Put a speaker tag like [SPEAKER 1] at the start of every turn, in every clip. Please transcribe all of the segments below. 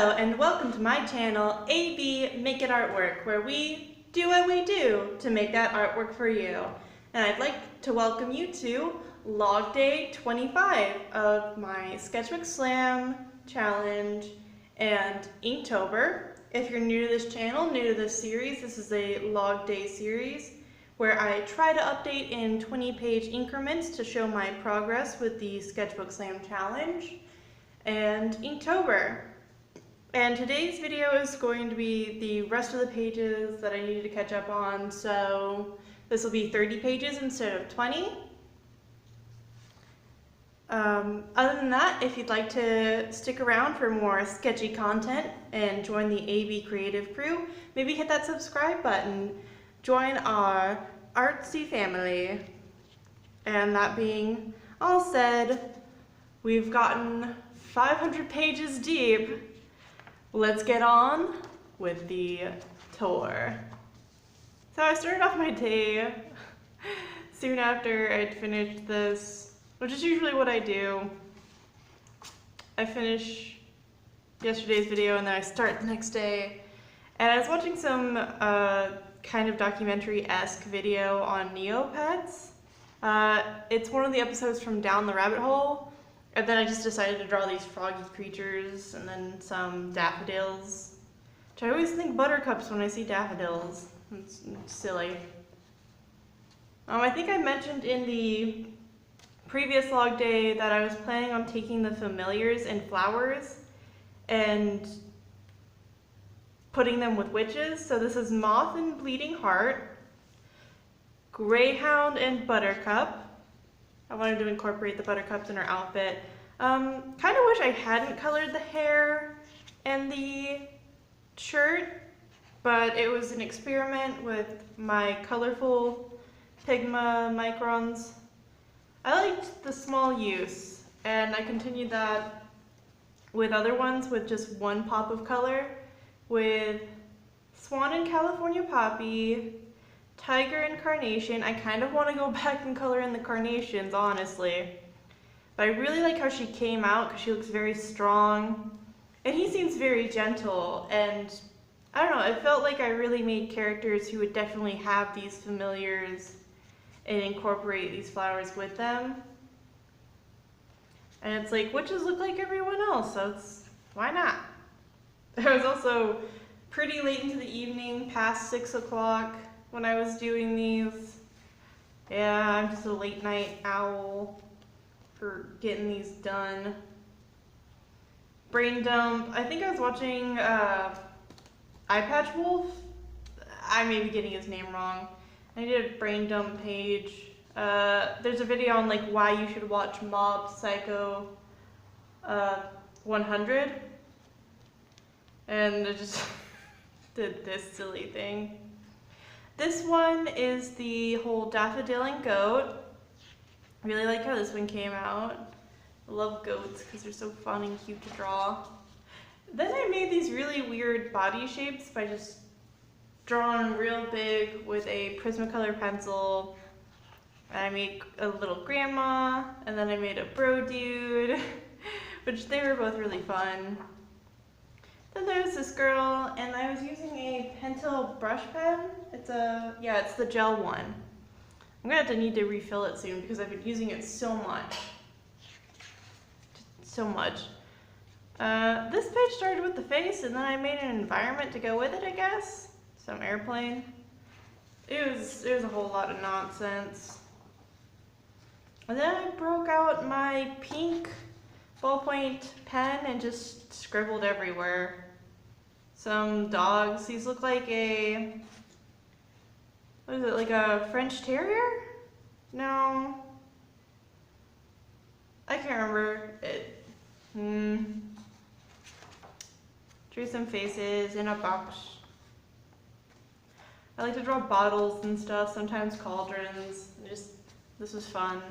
[SPEAKER 1] Hello and welcome to my channel, AB Make It Artwork, where we do what we do to make that artwork for you. And I'd like to welcome you to log day 25 of my Sketchbook Slam challenge and Inktober. If you're new to this channel, new to this series, this is a log day series where I try to update in 20-page increments to show my progress with the Sketchbook Slam challenge and Inktober. And today's video is going to be the rest of the pages that I needed to catch up on, so this will be 30 pages instead of 20. Other than that, if you'd like to stick around for more sketchy content and join the AB Creative crew, maybe hit that subscribe button. Join our artsy family. And that being all said, we've gotten 500 pages deep. Let's get on with the tour. So I started off my day soon after I'd finished this, which is usually what I do. I finish yesterday's video and then I start the next day. And I was watching some kind of documentary-esque video on Neopets. It's one of the episodes from Down the Rabbit Hole. And then I just decided to draw these froggy creatures and then some daffodils. Which I always think buttercups when I see daffodils. It's silly. I think I mentioned in the previous log day that I was planning on taking the familiars and flowers and putting them with witches. So this is Moth and Bleeding Heart, Greyhound and Buttercup. I wanted to incorporate the buttercups in her outfit. Kind of wish I hadn't colored the hair and the shirt, but it was an experiment with my colorful Pigma microns. I liked the small use, and I continued that with other ones with just one pop of color, with Swan and California Poppy, Tiger and Carnation. I kind of want to go back and color in the carnations, honestly. But I really like how she came out because she looks very strong. And he seems very gentle. And I don't know, it felt like I really made characters who would definitely have these familiars and incorporate these flowers with them. And it's like, witches look like everyone else, so why not? It was also pretty late into the evening, past 6 o'clock. When I was doing these. Yeah, I'm just a late night owl for getting these done. Brain dump. I think I was watching Eye Patch Wolf. I may be getting his name wrong. I did a brain dump page. There's a video on like why you should watch Mob Psycho 100. And I just did this silly thing. This one is the whole daffodil and goat. I really like how this one came out. I love goats because they're so fun and cute to draw. Then I made these really weird body shapes by just drawing real big with a Prismacolor pencil. I made a little grandma, and then I made a bro dude, which they were both really fun. Then there's this girl, and I was using a Pentel brush pen. It's the gel one. I'm gonna need to refill it soon because I've been using it so much. This page started with the face, and then I made an environment to go with it, I guess. Some airplane. It was a whole lot of nonsense. And then I broke out my pink ballpoint pen and just scribbled everywhere. Some dogs. These look like a, what is it, like a French Terrier? No. I can't remember it. Drew some faces in a box. I like to draw bottles and stuff, sometimes cauldrons. This was fun.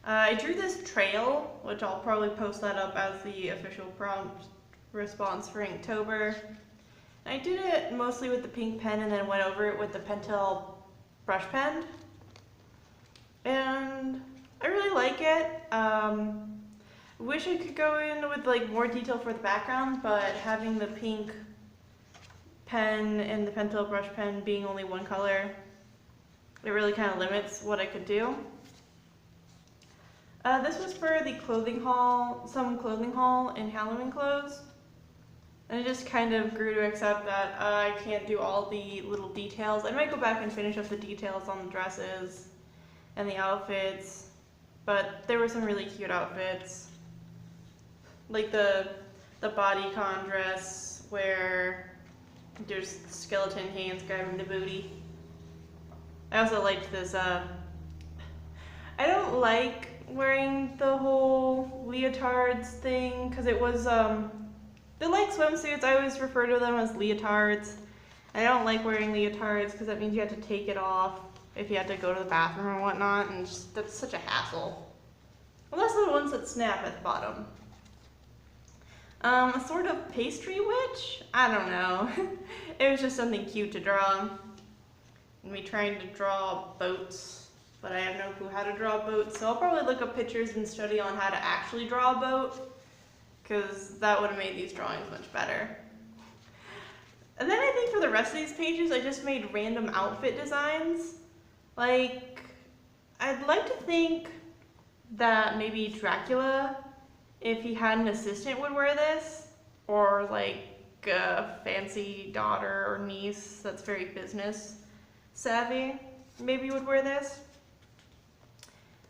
[SPEAKER 1] I drew this trail, which I'll probably post that up as the official prompt response for Inktober. I did it mostly with the pink pen and then went over it with the Pentel brush pen. And I really like it. Wish I could go in with like more detail for the background, but having the pink pen and the pentel brush pen being only one color, it really kind of limits what I could do. This was for the clothing haul, some clothing haul in Halloween clothes. And I just kind of grew to accept that I can't do all the little details. I might go back and finish up the details on the dresses and the outfits, but there were some really cute outfits. Like the bodycon dress where there's skeleton hands grabbing the booty. I also liked this, I don't like wearing the whole leotards thing, because it was, they're like swimsuits. I always refer to them as leotards. I don't like wearing leotards because that means you have to take it off if you have to go to the bathroom or whatnot, and just, that's such a hassle. Unless they're the ones that snap at the bottom. A sort of pastry witch? I don't know. It was just something cute to draw. And we tried to draw boats, but I have no clue how to draw boats, so I'll probably look up pictures and study on how to actually draw a boat, because that would have made these drawings much better. And then I think for the rest of these pages, I just made random outfit designs. Like, I'd like to think that maybe Dracula, if he had an assistant, would wear this, or like a fancy daughter or niece that's very business savvy, maybe would wear this.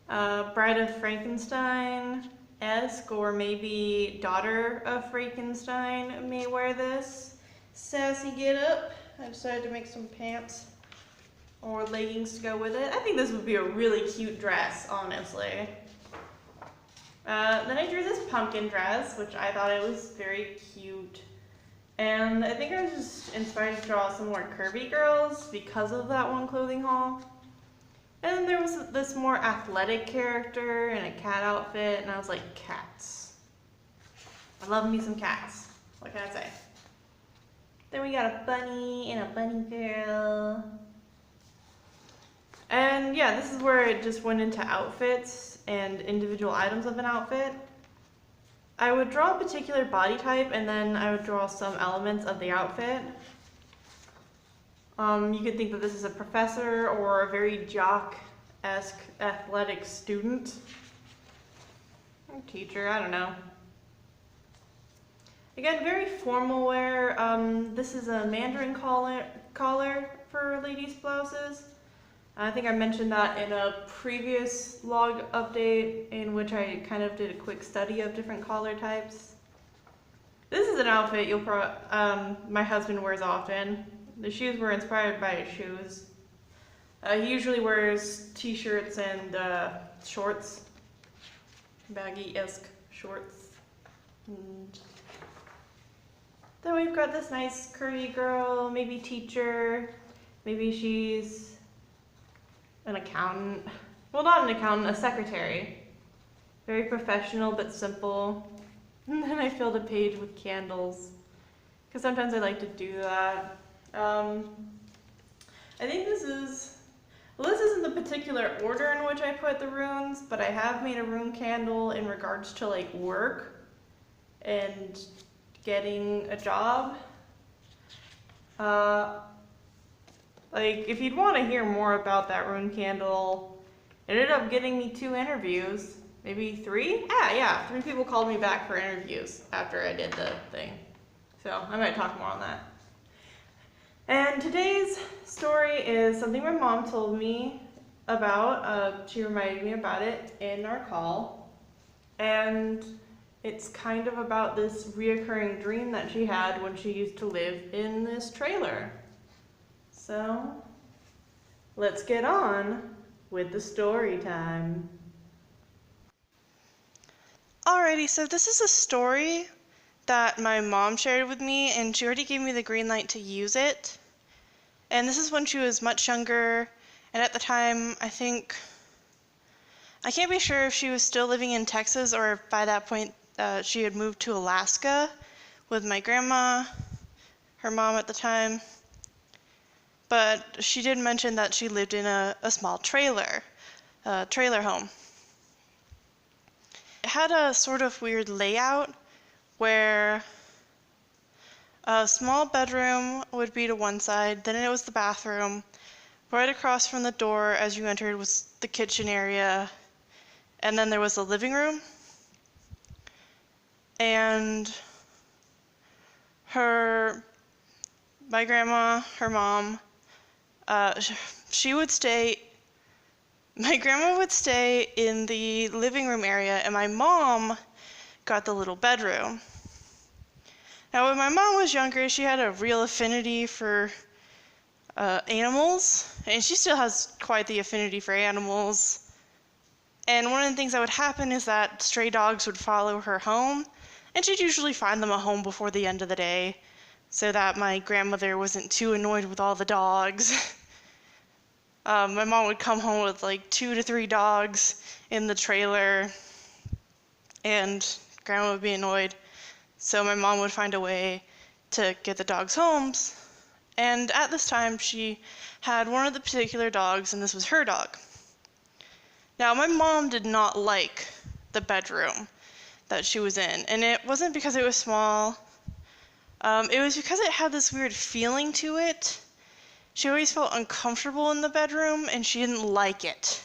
[SPEAKER 1] Bride of Frankenstein-esque, or maybe daughter of Frankenstein may wear this sassy get-up. I decided to make some pants or leggings to go with it. I think this would be a really cute dress, honestly. Then I drew this pumpkin dress, which I thought it was very cute. And I think I was just inspired to draw some more curvy girls because of that one clothing haul. And then there was this more athletic character in a cat outfit, and I was like, cats. I love me some cats. What can I say? Then we got a bunny and a bunny girl. And yeah, this is where it just went into outfits and individual items of an outfit. I would draw a particular body type, and then I would draw some elements of the outfit. You could think that this is a professor or a very jock-esque athletic student. Or teacher, I don't know. Again, very formal wear. This is a mandarin collar for ladies' blouses. I think I mentioned that in a previous log update in which I kind of did a quick study of different collar types. This is an outfit my husband wears often. The shoes were inspired by his shoes. He usually wears t-shirts and shorts, baggy-esque shorts. And then we've got this nice curvy girl, maybe teacher, maybe she's an accountant. Well, not an accountant, a secretary. Very professional but simple. And then I filled a page with candles, because sometimes I like to do that. I think this isn't the particular order in which I put the runes, but I have made a rune candle in regards to like work and getting a job. Like, if you'd want to hear more about that rune candle, it ended up getting me 2 interviews, maybe 3? Yeah, 3 people called me back for interviews after I did the thing. So I might talk more on that. And today's story is something my mom told me about. She reminded me about it in our call. And it's kind of about this reoccurring dream that she had when she used to live in this trailer. So, let's get on with the story time. Alrighty, so this is a story that my mom shared with me, and she already gave me the green light to use it. And this is when she was much younger, and at the time, I can't be sure if she was still living in Texas or if by that point she had moved to Alaska with my grandma, her mom at the time. But she did mention that she lived in a small trailer home. it had a sort of weird layout where a small bedroom would be to one side, then it was the bathroom. Right across from the door as you entered was the kitchen area, and then there was the living room. And my grandma, her mom, my grandma would stay in the living room area, and my mom got the little bedroom. Now, when my mom was younger, she had a real affinity for animals, and she still has quite the affinity for animals. And one of the things that would happen is that stray dogs would follow her home, and she'd usually find them a home before the end of the day, so that my grandmother wasn't too annoyed with all the dogs. My mom would come home with like 2 to 3 dogs in the trailer, and grandma would be annoyed. So my mom would find a way to get the dogs homes. And at this time, she had one of the particular dogs, and this was her dog. Now, my mom did not like the bedroom that she was in, and it wasn't because it was small. It was because it had this weird feeling to it. She always felt uncomfortable in the bedroom, and she didn't like it.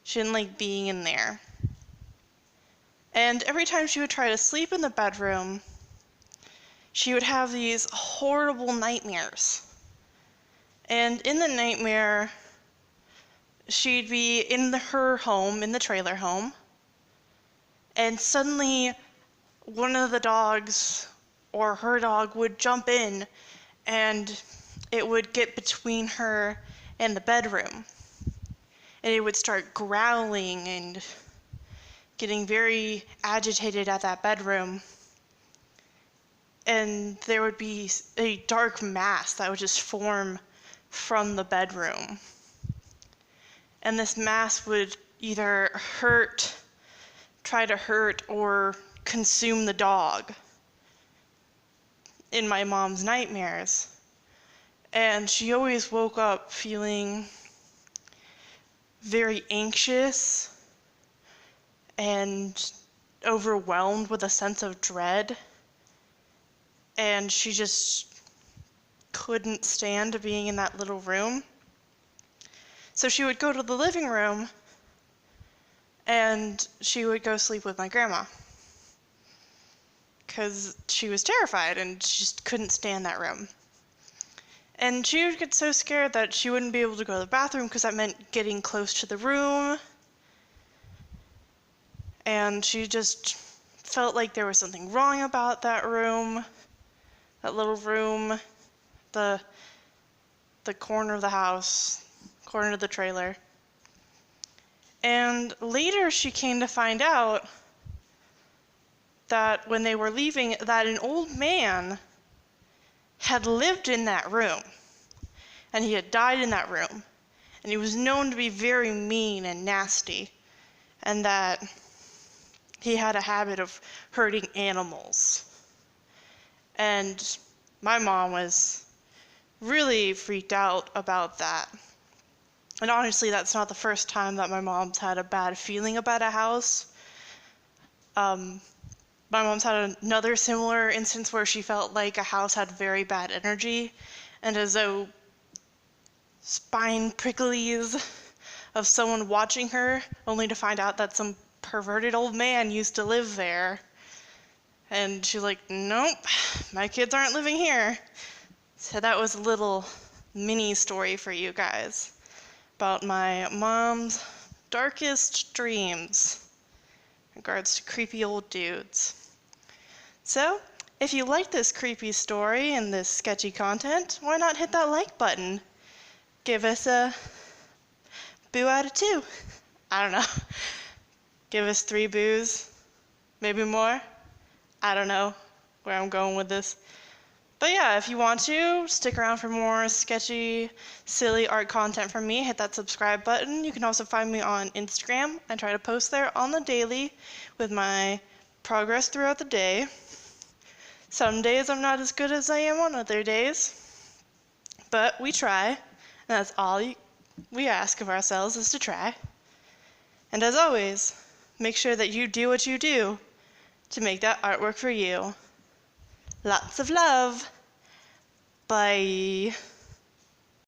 [SPEAKER 1] She didn't like being in there. And every time she would try to sleep in the bedroom, she would have these horrible nightmares. And in the nightmare, she'd be in her home, in the trailer home, and suddenly one of the dogs or her dog would jump in, and it would get between her and the bedroom. And it would start growling and getting very agitated at that bedroom. And there would be a dark mass that would just form from the bedroom. And this mass would either try to hurt, or consume the dog in my mom's nightmares. And she always woke up feeling very anxious and overwhelmed with a sense of dread. And she just couldn't stand being in that little room. So she would go to the living room, and she would go sleep with my grandma, because she was terrified and she just couldn't stand that room. And she would get so scared that she wouldn't be able to go to the bathroom, because that meant getting close to the room. And she just felt like there was something wrong about that room, that little room, the corner of the house, corner of the trailer. And later she came to find out that when they were leaving, that an old man had lived in that room, and he had died in that room, and he was known to be very mean and nasty, and that he had a habit of hurting animals. And my mom was really freaked out about that. And honestly, that's not the first time that my mom's had a bad feeling about a house. My mom's had another similar instance where she felt like a house had very bad energy, and as though spine pricklies of someone watching her, only to find out that some perverted old man used to live there. And she's like, nope, my kids aren't living here. So that was a little mini story for you guys about my mom's darkest dreams in regards to creepy old dudes. So, if you like this creepy story and this sketchy content, why not hit that like button? Give us a boo out of 2. I don't know. Give us 3 boos, maybe more. I don't know where I'm going with this. But yeah, if you want to, stick around for more sketchy, silly art content from me. Hit that subscribe button. You can also find me on Instagram. I try to post there on the daily with my progress throughout the day. Some days I'm not as good as I am on other days. But we try. And that's all we ask of ourselves, is to try. And as always, make sure that you do what you do to make that artwork for you. Lots of love. Bye.